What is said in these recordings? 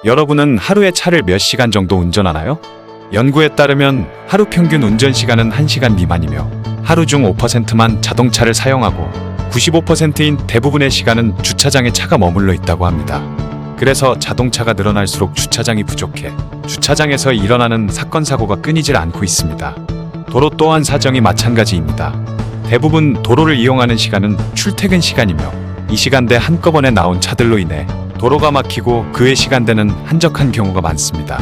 여러분은 하루에 차를 몇 시간 정도 운전하나요? 연구에 따르면 하루 평균 운전 시간은 1시간 미만이며 하루 중 5%만 자동차를 사용하고 95%인 대부분의 시간은 주차장에 차가 머물러 있다고 합니다. 그래서 자동차가 늘어날수록 주차장이 부족해 주차장에서 일어나는 사건 사고가 끊이질 않고 있습니다. 도로 또한 사정이 마찬가지입니다. 대부분 도로를 이용하는 시간은 출퇴근 시간이며 이 시간대 한꺼번에 나온 차들로 인해 도로가 막히고 그 외 시간대는 한적한 경우가 많습니다.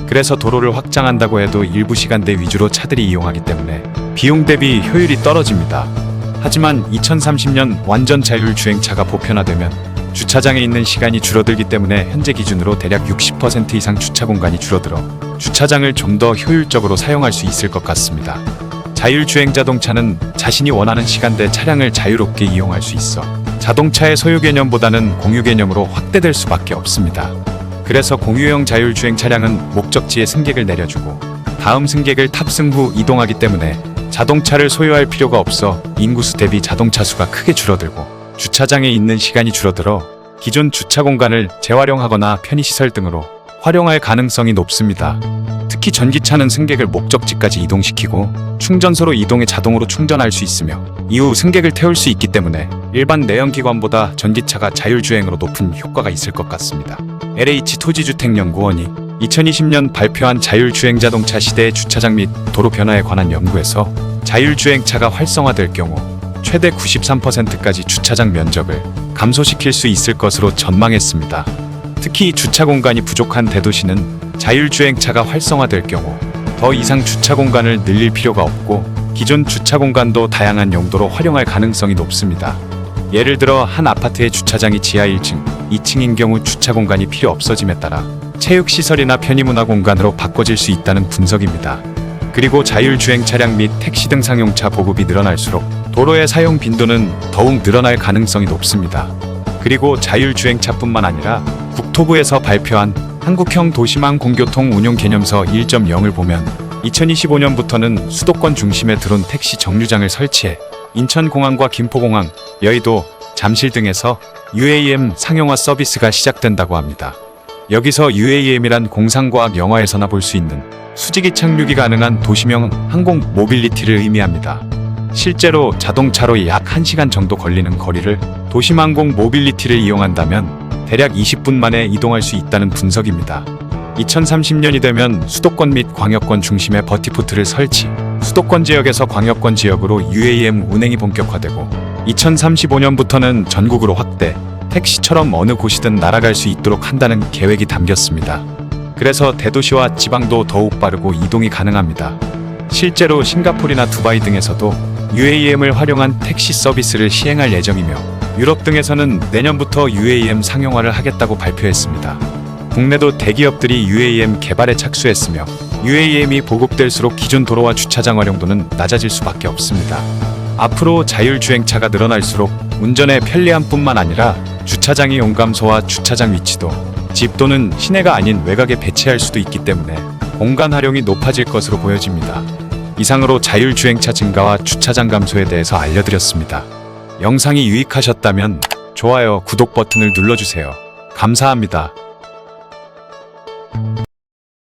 그래서 도로를 확장한다고 해도 일부 시간대 위주로 차들이 이용하기 때문에 비용 대비 효율이 떨어집니다. 하지만 2030년 완전 자율주행차가 보편화되면 주차장에 있는 시간이 줄어들기 때문에 현재 기준으로 대략 60% 이상 주차 공간이 줄어들어 주차장을 좀 더 효율적으로 사용할 수 있을 것 같습니다. 자율주행 자동차는 자신이 원하는 시간대 차량을 자유롭게 이용할 수 있어 자동차의 소유 개념보다는 공유 개념으로 확대될 수밖에 없습니다. 그래서 공유형 자율주행 차량은 목적지에 승객을 내려주고 다음 승객을 탑승 후 이동하기 때문에 자동차를 소유할 필요가 없어 인구수 대비 자동차 수가 크게 줄어들고 주차장에 있는 시간이 줄어들어 기존 주차 공간을 재활용하거나 편의시설 등으로 활용할 가능성이 높습니다. 특히 전기차는 승객을 목적지까지 이동시키고 충전소로 이동해 자동으로 충전할 수 있으며 이후 승객을 태울 수 있기 때문에 일반 내연기관보다 전기차가 자율주행으로 높은 효과가 있을 것 같습니다. LH토지주택연구원이 2020년 발표한 자율주행 자동차 시대의 주차장 및 도로 변화에 관한 연구에서 자율주행차가 활성화될 경우 최대 93%까지 주차장 면적을 감소시킬 수 있을 것으로 전망했습니다. 특히 주차 공간이 부족한 대도시는 자율주행차가 활성화될 경우 더 이상 주차 공간을 늘릴 필요가 없고 기존 주차 공간도 다양한 용도로 활용할 가능성이 높습니다. 예를 들어 한 아파트의 주차장이 지하 1층, 2층인 경우 주차 공간이 필요 없어짐에 따라 체육시설이나 편의문화 공간으로 바꿔질 수 있다는 분석입니다. 그리고 자율주행 차량 및 택시 등 상용차 보급이 늘어날수록 도로의 사용 빈도는 더욱 늘어날 가능성이 높습니다. 그리고 자율주행차뿐만 아니라 국토부에서 발표한 한국형 도시망 공교통 운용 개념서 1.0을 보면 2025년부터는 수도권 중심에 들어온 택시 정류장을 설치해 인천공항과 김포공항, 여의도, 잠실 등에서 UAM 상용화 서비스가 시작된다고 합니다. 여기서 UAM이란 공상과학 영화에서나 볼 수 있는 수직이 착륙이 가능한 도시명 항공 모빌리티를 의미합니다. 실제로 자동차로 약 1시간 정도 걸리는 거리를 도심항공 모빌리티를 이용한다면 대략 20분 만에 이동할 수 있다는 분석입니다. 2030년이 되면 수도권 및 광역권 중심에 버티포트를 설치, 수도권 지역에서 광역권 지역으로 UAM 운행이 본격화되고 2035년부터는 전국으로 확대, 택시처럼 어느 곳이든 날아갈 수 있도록 한다는 계획이 담겼습니다. 그래서 대도시와 지방도 더욱 빠르고 이동이 가능합니다. 실제로 싱가포르나 두바이 등에서도 UAM을 활용한 택시 서비스를 시행할 예정이며 유럽 등에서는 내년부터 UAM 상용화를 하겠다고 발표했습니다. 국내도 대기업들이 UAM 개발에 착수했으며 UAM이 보급될수록 기존 도로와 주차장 활용도는 낮아질 수밖에 없습니다. 앞으로 자율주행차가 늘어날수록 운전의 편리함뿐만 아니라 주차장의 용감소와 주차장 위치도 집 또는 시내가 아닌 외곽에 배치할 수도 있기 때문에 공간 활용이 높아질 것으로 보여집니다. 이상으로 자율주행차 증가와 주차장 감소에 대해서 알려드렸습니다. 영상이 유익하셨다면 좋아요, 구독 버튼을 눌러주세요. 감사합니다.